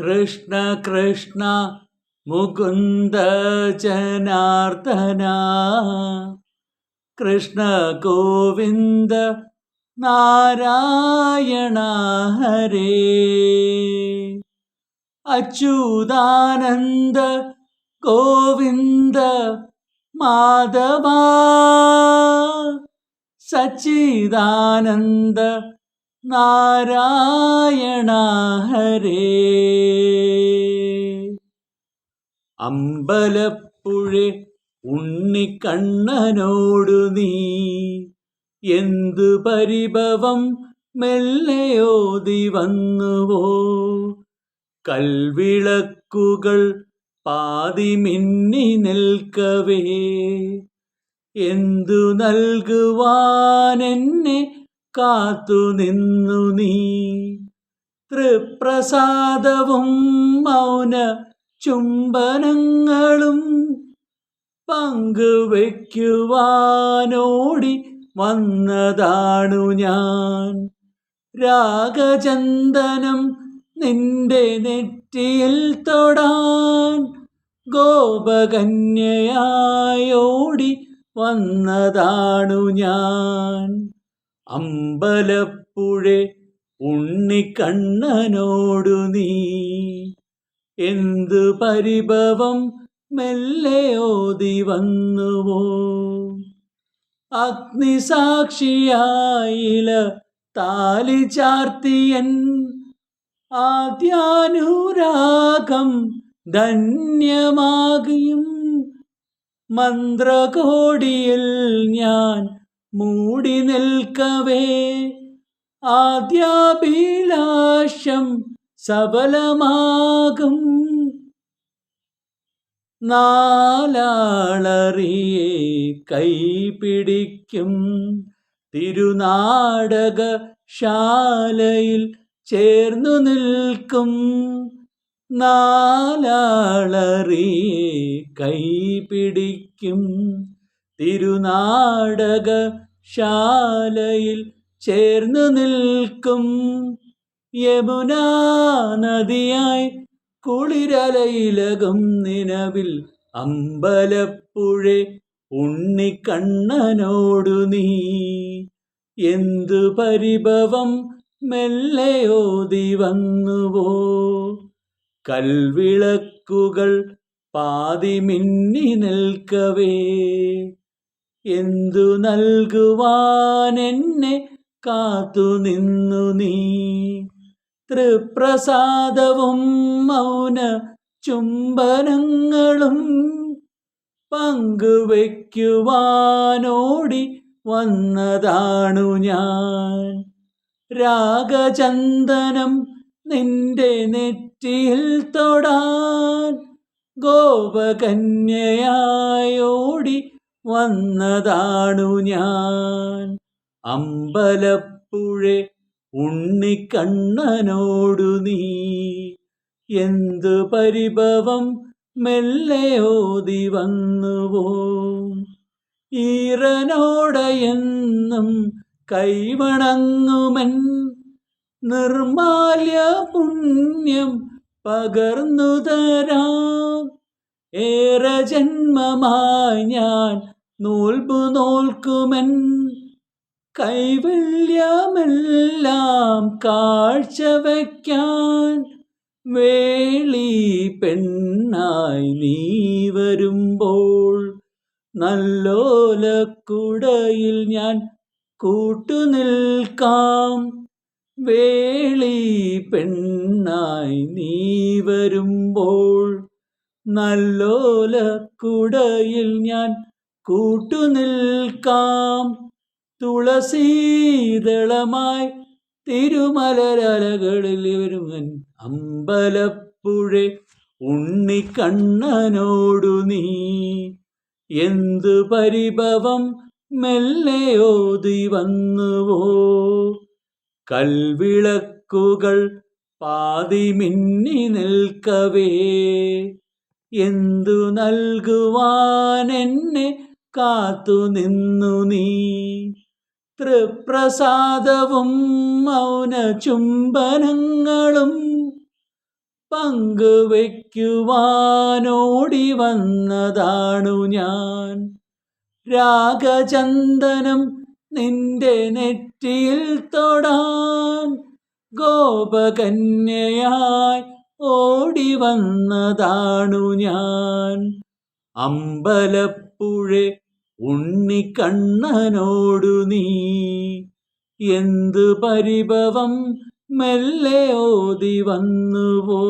കൃഷ്ണ കൃഷ്ണ മുകുന്ദ ജനാർദ്ദന കൃഷ്ണ ഗോവിന്ദ നാരായണ ഹരേ. അച്യുതാനന്ദ ഗോവിന്ദ മാധവ സച്ചിദാനന്ദ നാരായണ ഹരേ. അമ്പലപ്പുഴ ഉണ്ണിക്കണ്ണനോടു നീ എന്തു പരിഭവം മെല്ലയോതി വന്നുവോ. കൽവിളക്കുകൾ പാതി മിന്നി നിൽക്കവേ എന്തു നൽകുവാനെന്നെ കാത്തു നിന്നു നീ. തൃപ്രസാദവും മൗന ചുംബനങ്ങളും പങ്കുവയ്ക്കുവാനോടി വന്നതാണു ഞാൻ. രാഗചന്ദനം നിന്റെ നെറ്റിയിൽ തൊടാൻ ഗോപകന്യയായോടി വന്നതാണു ഞാൻ. അമ്പലപ്പുഴ ഉണ്ണിക്കണ്ണനോടു നീ എന്തു പരിഭവം മെല്ലയോതി വന്നുവോ. അഗ്നിസാക്ഷിയായില താലി ചാർത്തിയൻ ആദ്യാനുരാഗം ധന്യമാകിയും മന്ത്രകോടിയിൽ ഞാൻ മൂടി നിൽക്കവേ ആദ്യാഭിലാഷം സഫലമാകും. നാലാളറിയെ കൈപിടിക്കും തിരുനാടകശാലയിൽ ചേർന്നു നിൽക്കും. നാലാളറിയെ കൈപിടിക്കും തിരുനാടകശാലയിൽ ചേർന്നു നിൽക്കും. യമുനാ നദിയായി കുളിരലയിലകും നിലവിൽ അമ്പലപ്പുഴ ഉണ്ണിക്കണ്ണനോടു നീ എന്തു പരിഭവം മെല്ലയോതി വന്നുവോ. കൽവിളക്കുകൾ പാതി മിന്നി നിൽക്കവേ എന്തു നൽകുവാനെന്നെ കാത്തു നിന്നു നീ. തൃപ്രസാദവും മൗന ചുംബനങ്ങളും പങ്കുവയ്ക്കുവാനോടി വന്നതാണു ഞാൻ. രാഗചന്ദനം നിന്റെ നെറ്റിയിൽ തൊടാൻ ഗോപകന്യയായോടി വന്നതാണു ഞാൻ. അമ്പലപ്പുഴ ഉണ്ണിക്കണ്ണനോടു നീ എന്തു പരിഭവം മെല്ലയോതി വന്നുവോ. ഈറനോടെയെന്നും കൈവണങ്ങുമൻ നിർമാല്യ പുണ്യം പകർന്നു തരാം. ഏറെ ജന്മമായി ഞാൻ നോൽബു നോൽക്കുമൻ കൈവല്യമെല്ലാം കാഴ്ചവയ്ക്കാൻ. വേളി പെണ്ണായി നീ വരുമ്പോൾ നല്ലോലക്കുടയിൽ ഞാൻ കൂട്ടുനിൽക്കാം. വേളി പെണ്ണായി നീ വരുമ്പോൾ നല്ലോലക്കുടയിൽ ഞാൻ കൂട്ടുനിൽക്കാം. തുളസീദളമായി തിരുമലരലകളിൽ വരുമൻ അമ്പലപ്പുഴ ഉണ്ണിക്കണ്ണനോടു നീ എന്തു പരിഭവം മെല്ലയോതി വന്നുവോ. കൽവിളക്കുകൾ പാതി മിന്നി നിൽക്കവേ എന്തു നൽകുവാനെന്നെ കാത്തു നിന്നു നീ. തൃപ്രസാദവും മൗന ചുംബനങ്ങളും പങ്കുവയ്ക്കുവാനോടി വന്നതാണു ഞാൻ. രാഗചന്ദനം നിന്റെ നെറ്റിയിൽ തൊടാൻ ഗോപകന്യയായി ഓടി വന്നതാണു ഞാൻ. അമ്പലപ്പുഴ ഉണ്ണിക്കണ്ണനോടു നീ എന്തു പരിഭവം മെല്ലെ ഓതി വന്നുവോ.